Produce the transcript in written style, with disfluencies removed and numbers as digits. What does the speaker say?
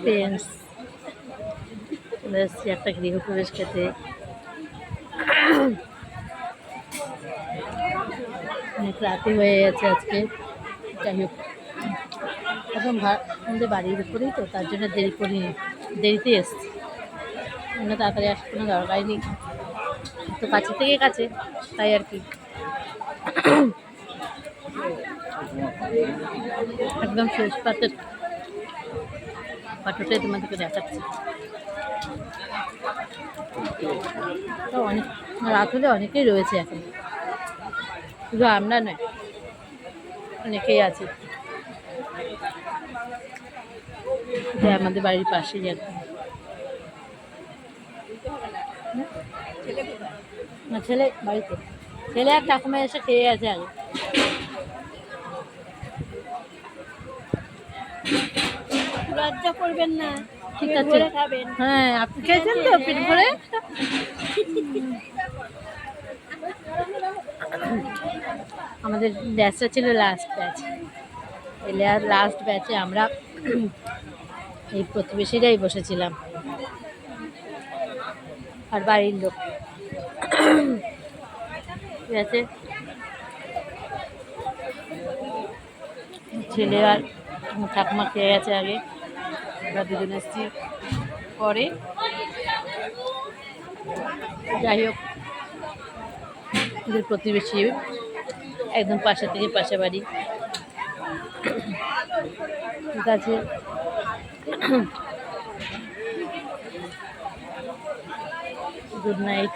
Friends চলে এসেছি একটা গৃহপ্রবেশ খেতে। অনেক রাতে হয়ে গেছে আজকে। যাই হোক, এখন আমাদের বাড়ির উপরেই তো, তার জন্য দেরিতে এসছি। অন্য তাড়াতাড়ি আসার কোনো দরকারই নেই, তো কাছে থেকে কাছে, তাই আর কি। একদম শেষ পাতের ফটোটাই তোমাদেরকে দেখাচ্ছি। তো অনেক রাত হলে অনেকেই রয়েছে এখন, শুধু আমরা নয়, অনেকেই আছে। এটা আমাদের বাড়ির পাশেই একদম। না, ছেলে বাড়িতে, ছেলে আর ঠাকুমা এসে খেয়ে আছে আগে। লজ্জা করবেন না, ঠিক আছে, খাবেন। হ্যাঁ আপনি খেয়েছেন তো পেট ভরে। আমাদের ব্যাচটা ছিল লাস্ট ব্যাচ, এলে আর লাস্ট ব্যাচে আমরা এই প্রতিবেশীরাই বসেছিলাম আর বাড়ির লোক। ঠিক আছে, ছেলে আর ঠাকুমা খেয়ে গেছে আগে, আমরা দুজন এসেছি পরে। যাই হোক, প্রতিবেশী একদম পাশে থেকে পাশে বাড়ি। ঠিক আছে, গুড নাইট।